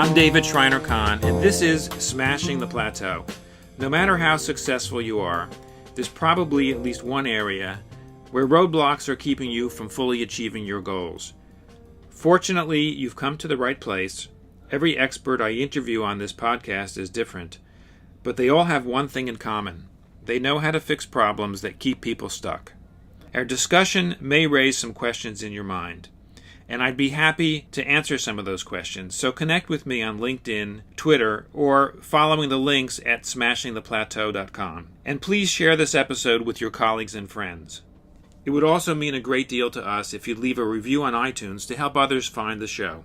I'm David Shriner-Cahn, and this is Smashing the Plateau. No matter how successful you are, there's probably at least one area where roadblocks are keeping you from fully achieving your goals. Fortunately, you've come to the right place. Every expert I interview on this podcast is different, but they all have one thing in common. They know how to fix problems that keep people stuck. Our discussion may raise some questions in your mind, and I'd be happy to answer some of those questions. So connect with me on LinkedIn, Twitter, or following the links at smashingtheplateau.com. And please share this episode with your colleagues and friends. It would also mean a great deal to us if you'd leave a review on iTunes to help others find the show.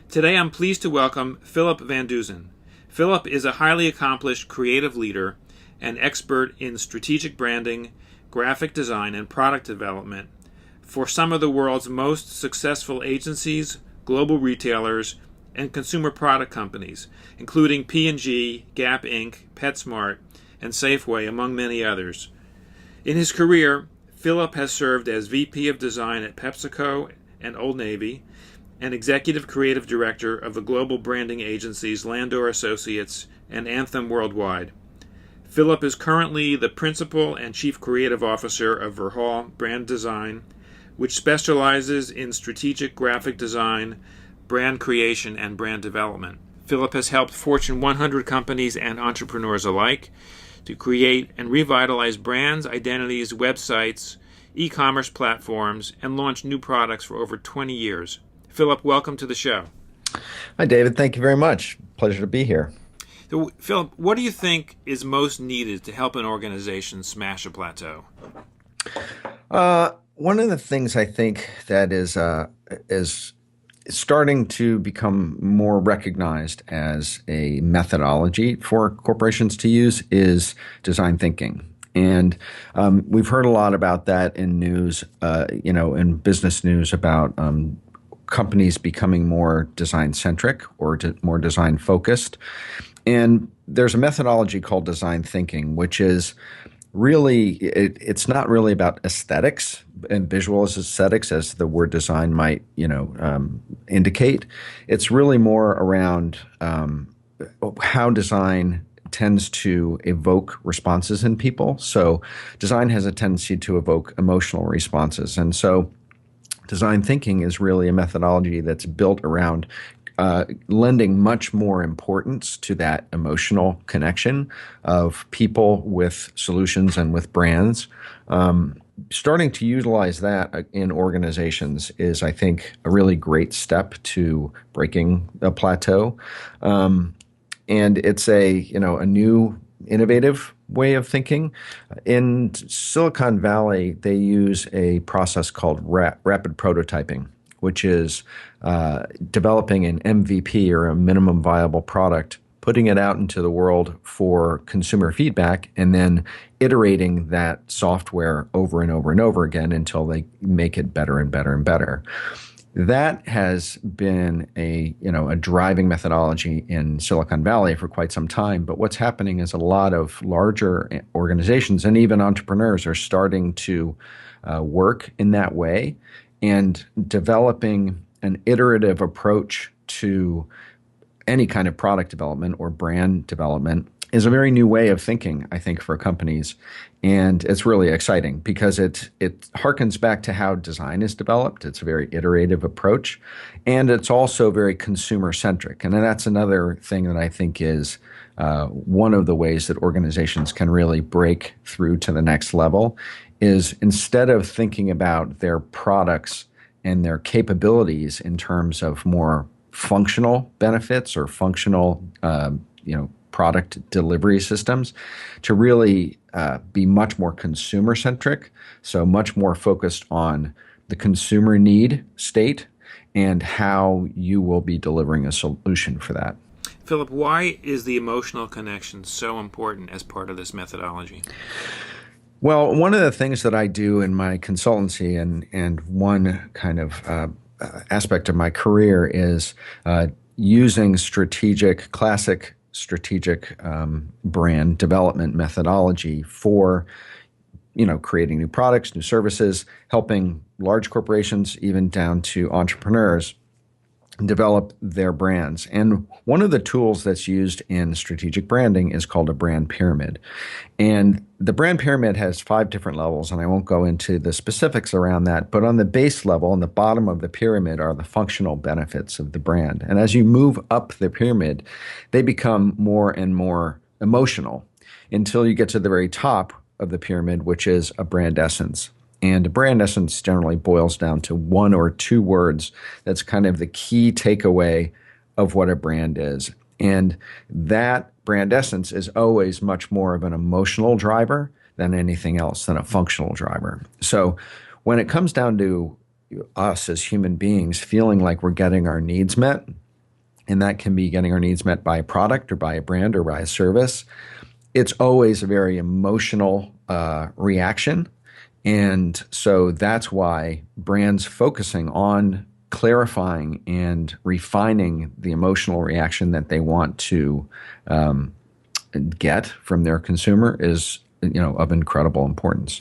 Today I'm pleased to welcome Phillip Van Dusen. Phillip is a highly accomplished creative leader and expert in strategic branding, graphic design, and product development for some of the world's most successful agencies, global retailers, and consumer product companies, including P&G, Gap Inc., PetSmart, and Safeway, among many others. In his career, Phillip has served as VP of Design at PepsiCo and Old Navy, and Executive Creative Director of the global branding agencies Landor Associates and Anthem Worldwide. Phillip is currently the Principal and Chief Creative Officer of Verhall Brand Design, which specializes in strategic graphic design, brand creation, and brand development. Phillip has helped Fortune 100 companies and entrepreneurs alike to create and revitalize brands, identities, websites, e-commerce platforms, and launch new products for over 20 years. Phillip, welcome to the show. Hi, David. Thank you very much. Pleasure to be here. So, Phillip, what do you think is most needed to help an organization smash a plateau? One of the things I think that is starting to become more recognized as a methodology for corporations to use is design thinking. And we've heard a lot about that in news, in business news about companies becoming more design-centric or more design-focused. And there's a methodology called design thinking, which is really, it's not really about aesthetics and visual aesthetics as the word design might, indicate. It's really more around how design tends to evoke responses in people. So design has a tendency to evoke emotional responses. And so design thinking is really a methodology that's built around lending much more importance to that emotional connection of people with solutions and with brands. Starting to utilize that in organizations is, I think, a really great step to breaking a plateau. And it's a new innovative way of thinking. In Silicon Valley, they use a process called rapid prototyping, which is developing an MVP or a minimum viable product, putting it out into the world for consumer feedback, and then iterating that software over and over and over again until they make it better and better and better. That has been a driving methodology in Silicon Valley for quite some time. But what's happening is a lot of larger organizations and even entrepreneurs are starting to work in that way, and developing an iterative approach to any kind of product development or brand development is a very new way of thinking, I think, for companies. And it's really exciting because it harkens back to how design is developed. It's a very iterative approach. And it's also very consumer-centric. And that's another thing that I think is one of the ways that organizations can really break through to the next level is instead of thinking about their products and their capabilities in terms of more functional benefits or functional, product delivery systems, to really be much more consumer-centric, so much more focused on the consumer need state and how you will be delivering a solution for that. Phillip, why is the emotional connection so important as part of this methodology? Well, one of the things that I do in my consultancy and one kind of aspect of my career is using classic strategic brand development methodology for creating new products, new services, helping large corporations, even down to entrepreneurs, develop their brands. And one of the tools that's used in strategic branding is called a brand pyramid. And the brand pyramid has 5 different levels, and I won't go into the specifics around that. But on the base level, on the bottom of the pyramid, are the functional benefits of the brand. And as you move up the pyramid, they become more and more emotional until you get to the very top of the pyramid, which is a brand essence. And a brand essence generally boils down to 1 or 2 words. That's kind of the key takeaway of what a brand is. And that brand essence is always much more of an emotional driver than anything else, than a functional driver. So when it comes down to us as human beings feeling like we're getting our needs met, and that can be getting our needs met by a product or by a brand or by a service, it's always a very emotional reaction. And so that's why brands focusing on clarifying and refining the emotional reaction that they want to get from their consumer is, of incredible importance.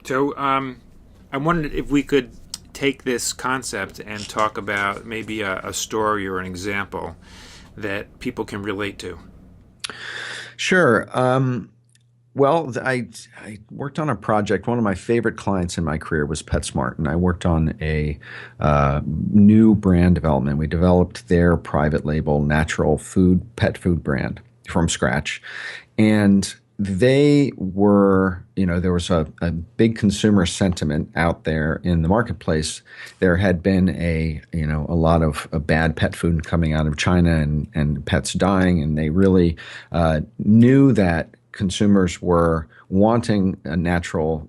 So I wondered if we could take this concept and talk about maybe a story or an example that people can relate to. Sure. Well, I worked on a project. One of my favorite clients in my career was PetSmart, and I worked on a new brand development. We developed their private label natural food, pet food brand from scratch. And they were, there was a big consumer sentiment out there in the marketplace. There had been a lot of bad pet food coming out of China and pets dying, and they really knew that consumers were wanting natural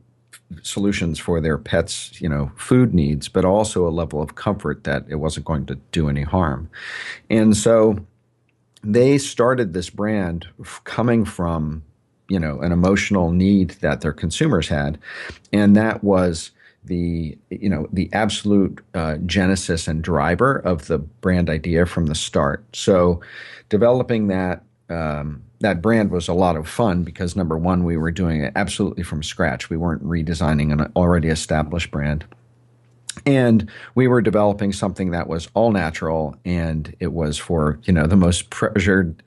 solutions for their pets, food needs, but also a level of comfort that it wasn't going to do any harm. And so they started this brand coming from, an emotional need that their consumers had. And that was the absolute genesis and driver of the brand idea from the start. So developing that brand was a lot of fun because, number one, we were doing it absolutely from scratch. We weren't redesigning an already established brand. And we were developing something that was all natural, and it was for, the most treasured,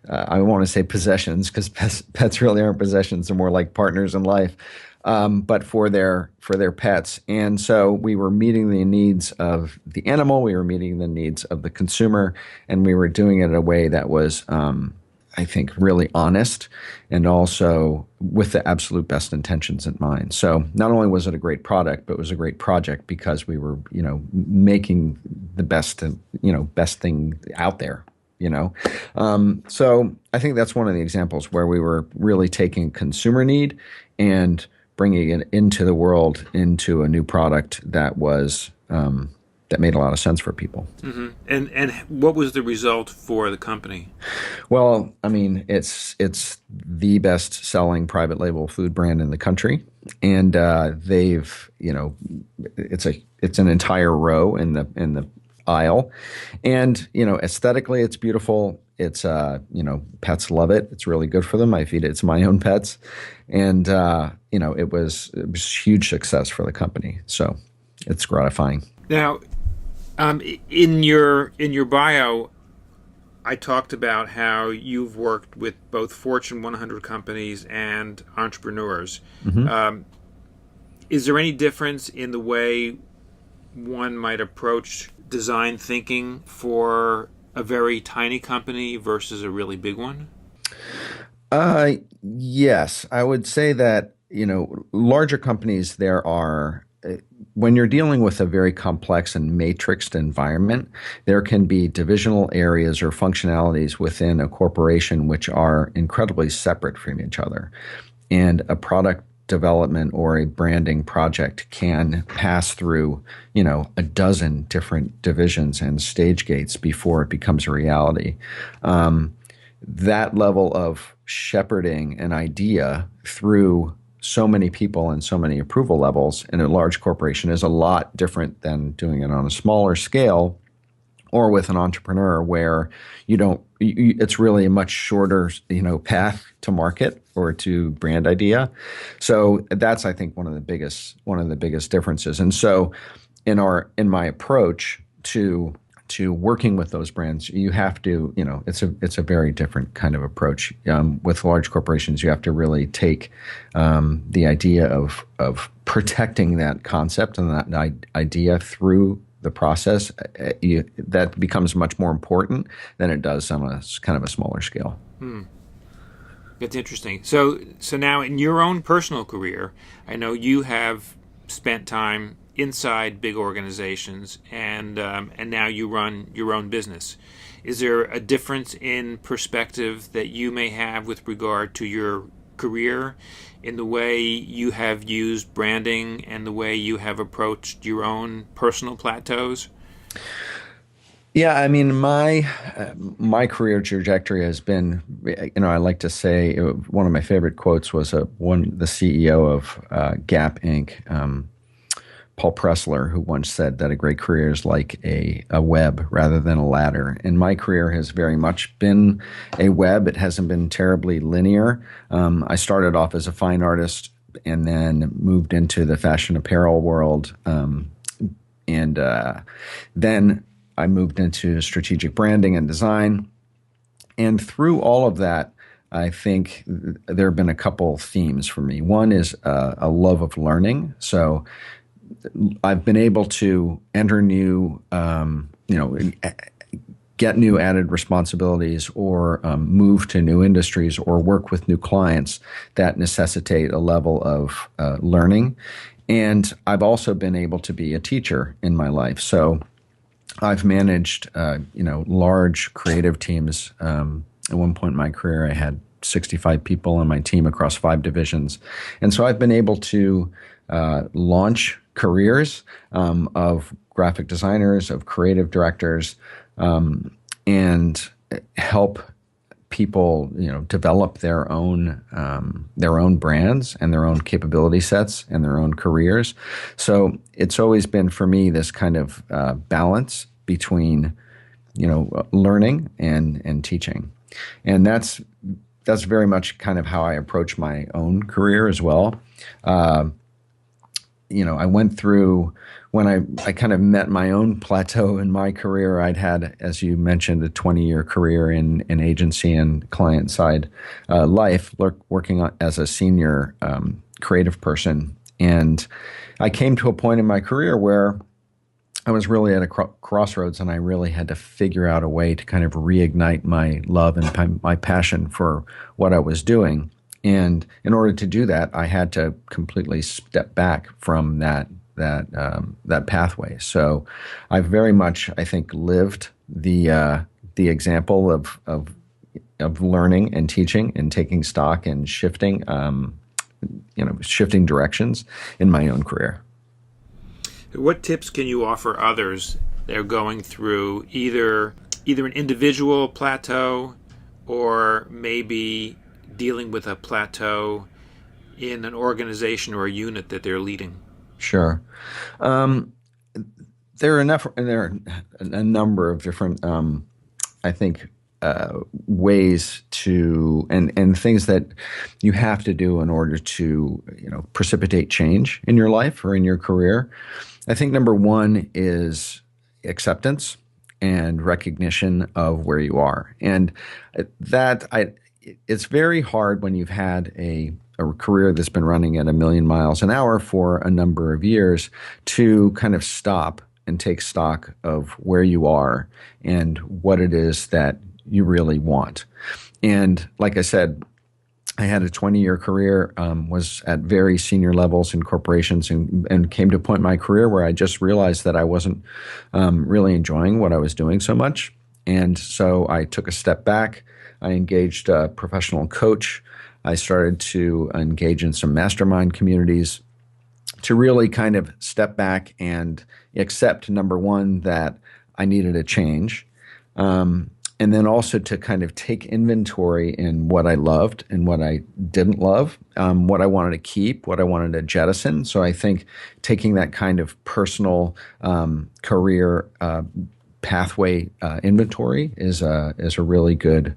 I want to say possessions, because pets really aren't possessions. They're more like partners in life. But for their pets. And so we were meeting the needs of the animal, we were meeting the needs of the consumer, and we were doing it in a way that was, I think, really honest and also with the absolute best intentions in mind. So not only was it a great product, but it was a great project because we were, making the best thing out there. So I think that's one of the examples where we were really taking consumer need and bringing it into the world, into a new product that was that made a lot of sense for people. Mm-hmm. And what was the result for the company? Well, I mean, it's the best-selling private label food brand in the country, and they've it's an entire row in the aisle, and aesthetically it's beautiful. It's pets love it. It's really good for them. I feed it to my own pets, and it was huge success for the company. So it's gratifying. Now, in your bio, I talked about how you've worked with both Fortune 100 companies and entrepreneurs. Mm-hmm. Is there any difference in the way one might approach design thinking for a very tiny company versus a really big one? Yes, I would say that, larger companies, when you're dealing with a very complex and matrixed environment, there can be divisional areas or functionalities within a corporation which are incredibly separate from each other. And a product development or a branding project can pass through, a dozen different divisions and stage gates before it becomes a reality. That level of shepherding an idea through so many people and so many approval levels in a large corporation is a lot different than doing it on a smaller scale or with an entrepreneur where it's really a much shorter, path to market or to brand idea. So that's, I think, one of the biggest differences. And so in my approach to working with those brands, you have to, it's a very different kind of approach. With large corporations, you have to really take the idea of protecting that concept and that idea through the process. That becomes much more important than it does on a kind of a smaller scale. That's interesting. So now in your own personal career, I know you have spent time inside big organizations, and now you run your own business. Is there a difference in perspective that you may have with regard to your career in the way you have used branding and the way you have approached your own personal plateaus? Yeah, I mean, my career trajectory has been, I like to say one of my favorite quotes was the CEO of Gap Inc. Paul Pressler, who once said that a great career is like a web rather than a ladder. And my career has very much been a web. It hasn't been terribly linear. I started off as a fine artist and then moved into the fashion apparel world. And then I moved into strategic branding and design. And through all of that, I think there have been a couple themes for me. One is a love of learning. So I've been able to enter new, get new added responsibilities or move to new industries or work with new clients that necessitate a level of learning. And I've also been able to be a teacher in my life. So I've managed, large creative teams. At one point in my career, I had 65 people on my team across 5 divisions. And so I've been able to launch careers of graphic designers, of creative directors, and help people, develop their own brands and their own capability sets and their own careers. So it's always been for me this kind of balance between, learning and teaching, and that's very much kind of how I approach my own career as well. I went through when I kind of met my own plateau in my career. I'd had, as you mentioned, a 20-year career in agency and client-side life, working as a senior creative person. And I came to a point in my career where I was really at a crossroads, and I really had to figure out a way to kind of reignite my love and my passion for what I was doing. And in order to do that, I had to completely step back from that pathway. So I've very much, I think, lived the example of learning and teaching and taking stock and shifting directions in my own career. What tips can you offer others that are going through either an individual plateau or maybe dealing with a plateau in an organization or a unit that they're leading? Sure. There are a number of different, I think, ways to and things that you have to do in order to precipitate change in your life or in your career. I think number one is acceptance and recognition of where you are, and it's very hard when you've had a career that's been running at 1,000,000 miles an hour for a number of years to kind of stop and take stock of where you are and what it is that you really want. And like I said, I had a 20-year career, was at very senior levels in corporations, and came to a point in my career where I just realized that I wasn't really enjoying what I was doing so much. And so I took a step back. I engaged a professional coach. I started to engage in some mastermind communities to really kind of step back and accept, number one, that I needed a change. And then also to kind of take inventory in what I loved and what I didn't love, what I wanted to keep, what I wanted to jettison. So I think taking that kind of personal career pathway inventory is a really good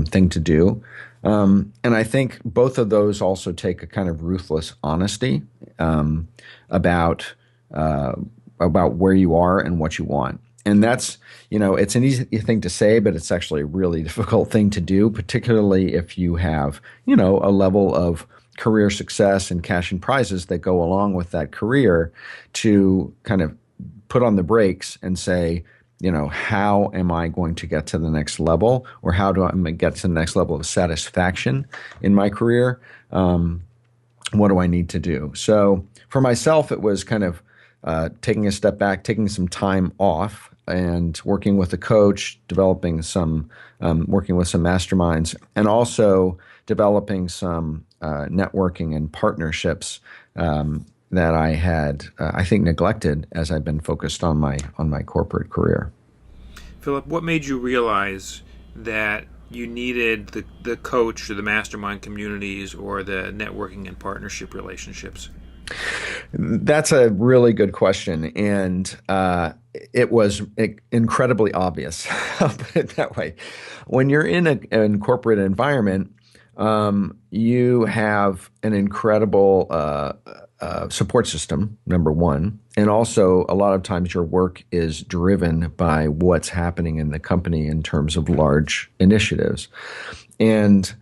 thing to do. And I think both of those also take a kind of ruthless honesty about where you are and what you want. And that's, it's an easy thing to say, but it's actually a really difficult thing to do, particularly if you have, a level of career success and cash and prizes that go along with that career, to kind of put on the brakes and say, how am I going to get to the next level, or how do I get to the next level of satisfaction in my career? What do I need to do? So for myself, it was kind of taking a step back, taking some time off, and working with a coach, working with some masterminds, and also developing some networking and partnerships that I had, I think, neglected as I've been focused on my corporate career. Phillip, what made you realize that you needed the coach or the mastermind communities or the networking and partnership relationships? That's a really good question, and it was incredibly obvious. I'll put it that way. When you're in a corporate environment, you have an incredible support system, number one, and also a lot of times your work is driven by what's happening in the company in terms of large initiatives. And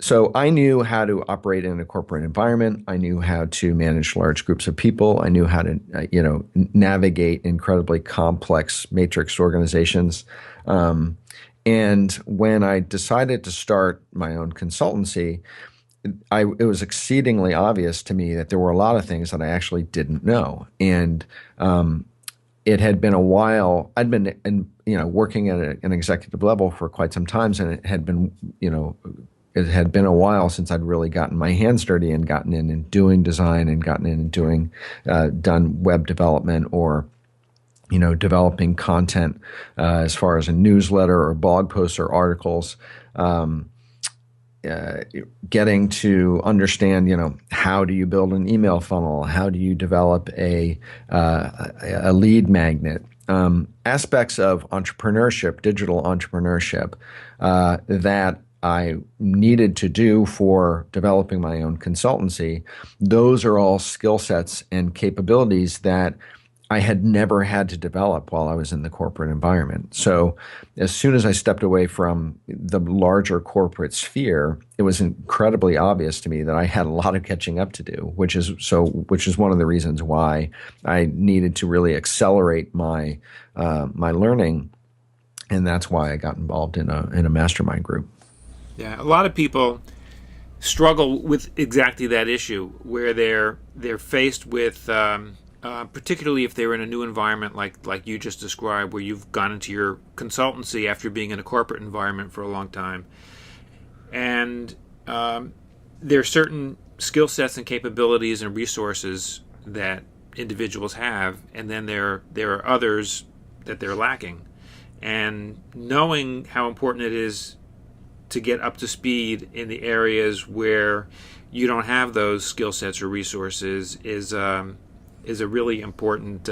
so I knew how to operate in a corporate environment. I knew how to manage large groups of people. I knew how to, navigate incredibly complex matrix organizations. And when I decided to start my own consultancy, it was exceedingly obvious to me that there were a lot of things that I actually didn't know. And it had been a while. I'd been, working at an executive level for quite some time, and it had been, it had been a while since I'd really gotten my hands dirty and gotten in and doing design and gotten in and done web development or, developing content as far as a newsletter or blog posts or articles. Getting to understand, how do you build an email funnel? How do you develop a lead magnet? Aspects of entrepreneurship, digital entrepreneurship, that I needed to do for developing my own consultancy. Those are all skill sets and capabilities that I had never had to develop while I was in the corporate environment. So as soon as I stepped away from the larger corporate sphere, it was incredibly obvious to me that I had a lot of catching up to do, which is one of the reasons why I needed to really accelerate my learning, and that's why I got involved in a mastermind group. Yeah, a lot of people struggle with exactly that issue, where they're faced with particularly if they're in a new environment like you just described, where you've gone into your consultancy after being in a corporate environment for a long time. And there are certain skill sets and capabilities and resources that individuals have, and then there are others that they're lacking. And knowing how important it is to get up to speed in the areas where you don't have those skill sets or resources is a really important.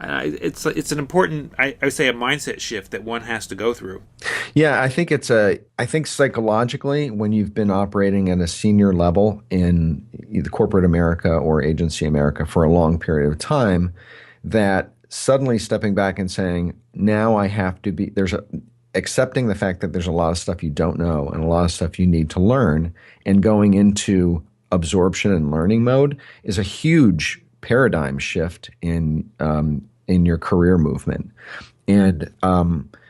It's an important, I would say, a mindset shift that one has to go through. Yeah, I think psychologically, when you've been operating at a senior level in either corporate America or agency America for a long period of time, that suddenly stepping back and saying, now I have to be, accepting the fact that there's a lot of stuff you don't know and a lot of stuff you need to learn, and going into absorption and learning mode is a huge paradigm shift in your career movement. And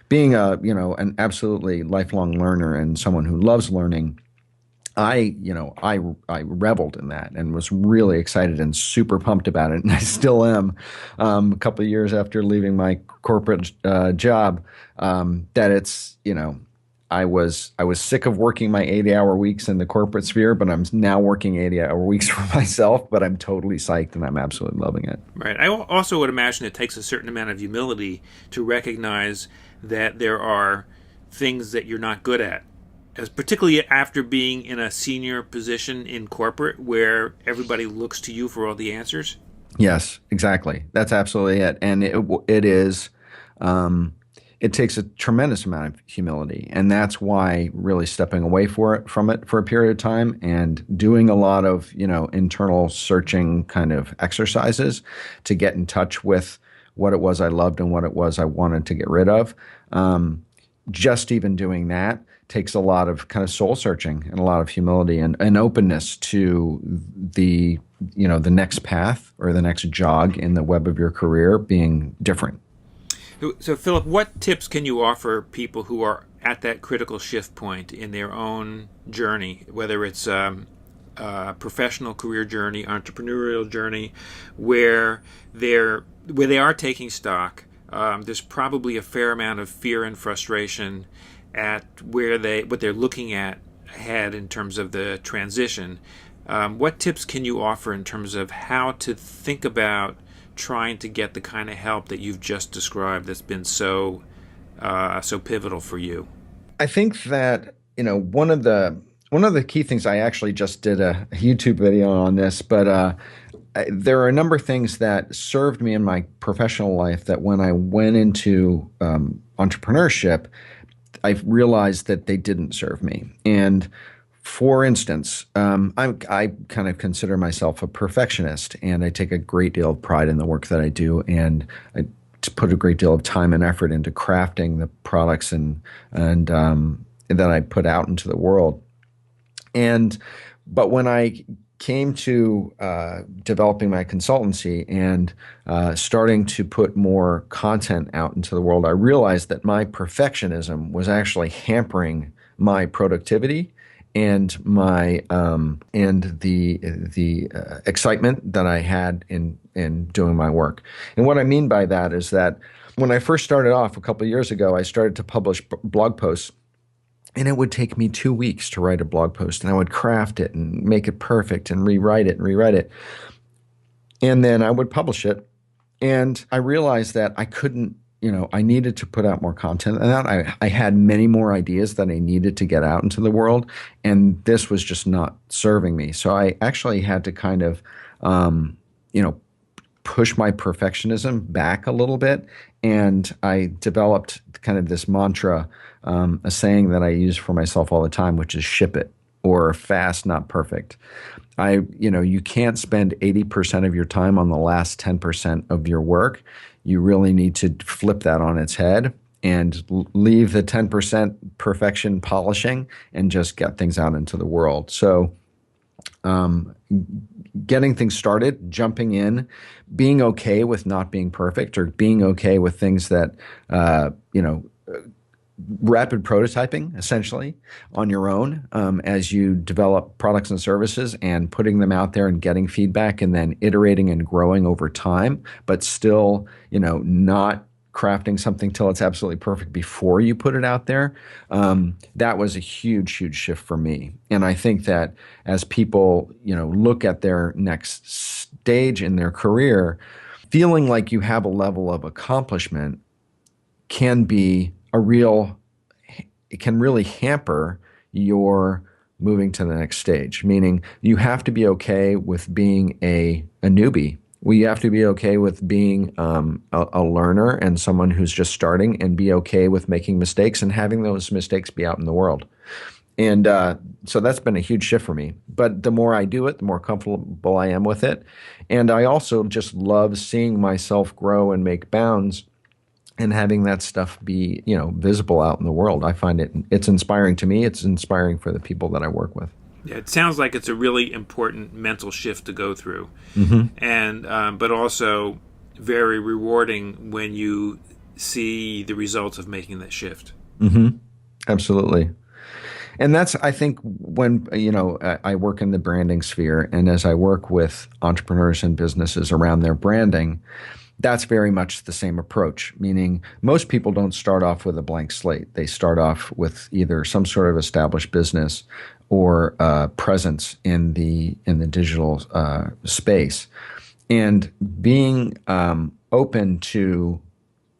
being an absolutely lifelong learner and someone who loves learning, I reveled in that and was really excited and super pumped about it, and I still am. A couple of years after leaving my corporate job, that it's I was sick of working my 80-hour weeks in the corporate sphere, but I'm now working 80-hour weeks for myself. But I'm totally psyched, and I'm absolutely loving it. Right. I also would imagine it takes a certain amount of humility to recognize that there are things that you're not good at, as particularly after being in a senior position in corporate where everybody looks to you for all the answers. Yes, exactly. That's absolutely it. And it is. It takes a tremendous amount of humility, and that's why really stepping away from it for a period of time and doing a lot of internal searching kind of exercises to get in touch with what it was I loved and what it was I wanted to get rid of. Just even doing that takes a lot of kind of soul searching and a lot of humility and openness to the next path or the next jog in the web of your career being different. So, Phillip, what tips can you offer people who are at that critical shift point in their own journey, whether it's a professional career journey, entrepreneurial journey, where they are taking stock? There's probably a fair amount of fear and frustration at what they're looking at ahead in terms of the transition. What tips can you offer in terms of how to think about trying to get the kind of help that you've just described that's been so pivotal for you? I think that one of the key things, I actually just did a YouTube video on this, but there are a number of things that served me in my professional life that when I went into entrepreneurship, I realized that they didn't serve me. And for instance, I kind of consider myself a perfectionist, and I take a great deal of pride in the work that I do, and I put a great deal of time and effort into crafting the products and that I put out into the world. But when I came to developing my consultancy and starting to put more content out into the world, I realized that my perfectionism was actually hampering my productivity and my the excitement that I had in doing my work. And what I mean by that is that when I first started off a couple of years ago, I started to publish blog posts. And it would take me 2 weeks to write a blog post, and I would craft it and make it perfect and rewrite it. And then I would publish it. And I realized that I couldn't, I needed to put out more content than that. I had many more ideas that I needed to get out into the world, and this was just not serving me. So I actually had to kind of, push my perfectionism back a little bit. And I developed kind of this mantra, a saying that I use for myself all the time, which is ship it, or fast, not perfect. You can't spend 80% of your time on the last 10% of your work. You really need to flip that on its head and leave the 10% perfection polishing and just get things out into the world. So, getting things started, jumping in, being okay with not being perfect, or being okay with things that, rapid prototyping, essentially, on your own as you develop products and services, and putting them out there and getting feedback, and then iterating and growing over time, but still, not crafting something till it's absolutely perfect before you put it out there. That was a huge, huge shift for me. And I think that as people, look at their next stage in their career, feeling like you have a level of accomplishment can be it can really hamper your moving to the next stage. Meaning you have to be okay with being a newbie. We have to be okay with being a learner and someone who's just starting, and be okay with making mistakes and having those mistakes be out in the world. And so that's been a huge shift for me. But the more I do it, the more comfortable I am with it. And I also just love seeing myself grow and make bounds, and having that stuff be, visible out in the world. I find it's inspiring to me. It's inspiring for the people that I work with. Yeah, it sounds like it's a really important mental shift to go through, and but also very rewarding when you see the results of making that shift. Absolutely. And that's, I think, when, I work in the branding sphere, and as I work with entrepreneurs and businesses around their branding, that's very much the same approach, meaning most people don't start off with a blank slate. They start off with either some sort of established business or presence in the digital space. And being open to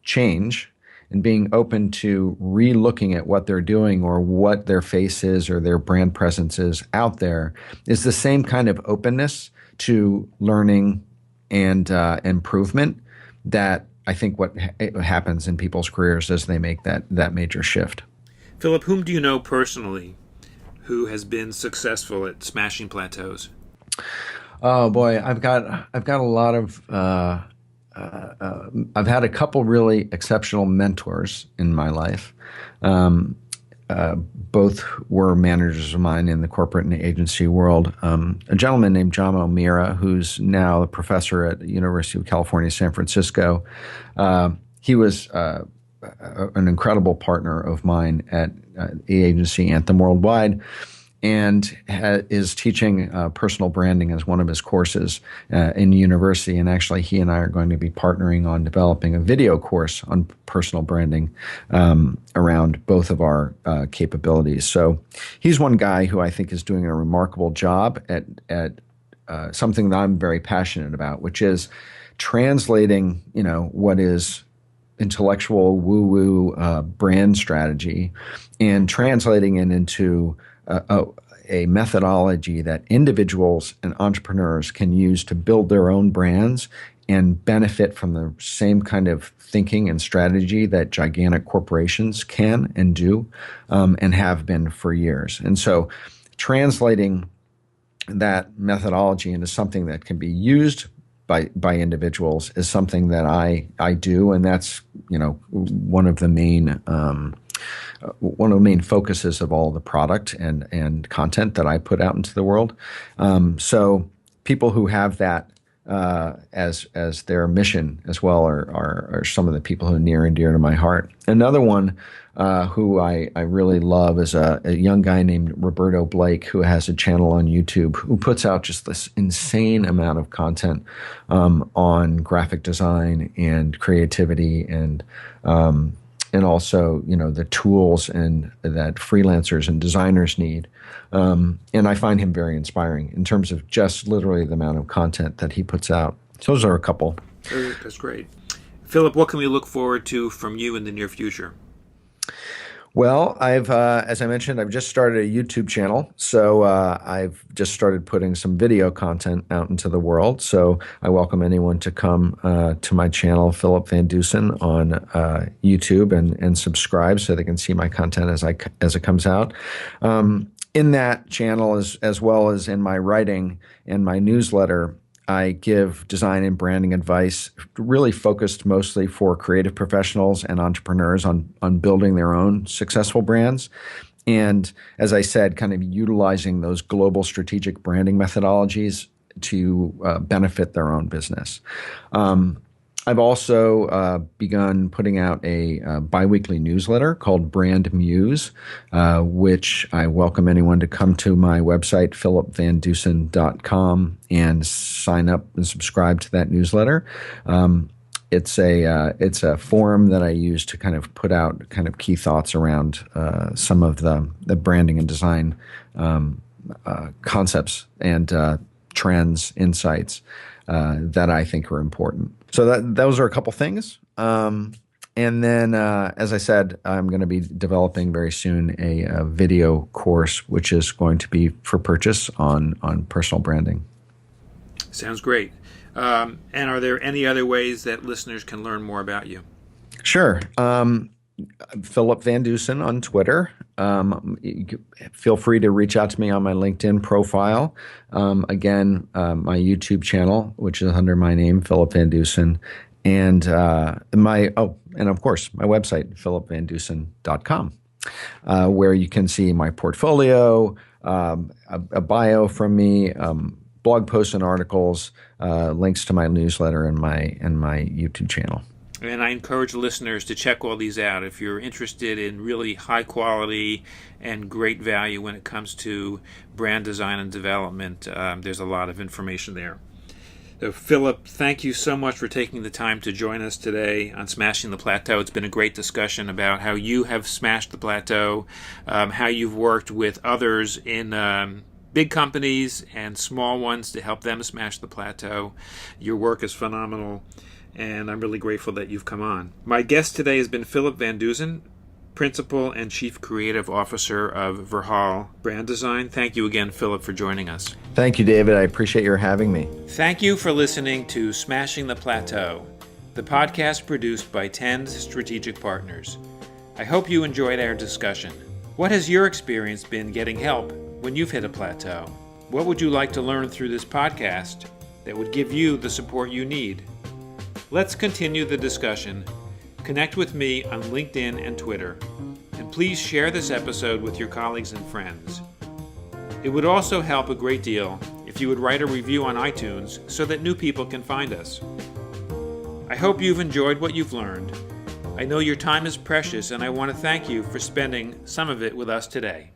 change, and being open to re-looking at what they're doing or what their face is or their brand presence is out there, is the same kind of openness to learning and improvement that I think what happens in people's careers as they make that major shift. Phillip, whom do you know personally who has been successful at smashing plateaus? Oh boy, I've got a lot of I've had a couple really exceptional mentors in my life. Um, Both were managers of mine in the corporate and agency world. A gentleman named John O'Meara, who's now a professor at the University of California, San Francisco. He was an incredible partner of mine at the agency Anthem Worldwide, and is teaching personal branding as one of his courses in university. And actually, he and I are going to be partnering on developing a video course on personal branding around both of our capabilities. So he's one guy who I think is doing a remarkable job at something that I'm very passionate about, which is translating, what is intellectual woo-woo brand strategy and translating it into a methodology that individuals and entrepreneurs can use to build their own brands and benefit from the same kind of thinking and strategy that gigantic corporations can and do and have been for years. And so translating that methodology into something that can be used by individuals is something that I do, and that's one of the main focuses of all the product and content that I put out into the world. So people who have that as their mission as well are some of the people who are near and dear to my heart. Another one who I really love is a young guy named Roberto Blake, who has a channel on YouTube, who puts out just this insane amount of content on graphic design and creativity and also, the tools and that freelancers and designers need. And I find him very inspiring in terms of just literally the amount of content that he puts out. So those are a couple. That's great. Phillip, what can we look forward to from you in the near future? Well, as I mentioned, I've just started a YouTube channel. So I've just started putting some video content out into the world. So I welcome anyone to come to my channel, Phillip Van Dusen, on YouTube and subscribe so they can see my content as it comes out. In that channel, as well as in my writing and my newsletter, I give design and branding advice really focused mostly for creative professionals and entrepreneurs on building their own successful brands. And as I said, kind of utilizing those global strategic branding methodologies to benefit their own business. I've also begun putting out a biweekly newsletter called Brand Muse, which I welcome anyone to come to my website, phillipvandusen.com, and sign up and subscribe to that newsletter. It's a forum that I use to kind of put out kind of key thoughts around some of the branding and design concepts and trends, insights that I think are important. So those are a couple things. And then, as I said, I'm going to be developing very soon a video course, which is going to be for purchase on personal branding. Sounds great. And are there any other ways that listeners can learn more about you? Sure. Phillip Van Dusen on Twitter. Feel free to reach out to me on my LinkedIn profile. Again, my YouTube channel, which is under my name, Phillip Van Dusen, and and of course my website, phillipvandusen.com, where you can see my portfolio, a bio from me, blog posts and articles, links to my newsletter and my YouTube channel. And I encourage listeners to check all these out. If you're interested in really high quality and great value when it comes to brand design and development, there's a lot of information there. So, Phillip, thank you so much for taking the time to join us today on Smashing the Plateau. It's been a great discussion about how you have smashed the plateau, how you've worked with others in big companies and small ones to help them smash the plateau. Your work is phenomenal, and I'm really grateful that you've come on. My guest today has been Phillip Van Dusen, Principal and Chief Creative Officer of Verhaal Brand Design. Thank you again, Phillip, for joining us. Thank you, David. I appreciate your having me. Thank you for listening to Smashing the Plateau, the podcast produced by TENS Strategic Partners. I hope you enjoyed our discussion. What has your experience been getting help when you've hit a plateau? What would you like to learn through this podcast that would give you the support you need? Let's continue the discussion. Connect with me on LinkedIn and Twitter. And please share this episode with your colleagues and friends. It would also help a great deal if you would write a review on iTunes so that new people can find us. I hope you've enjoyed what you've learned. I know your time is precious, and I want to thank you for spending some of it with us today.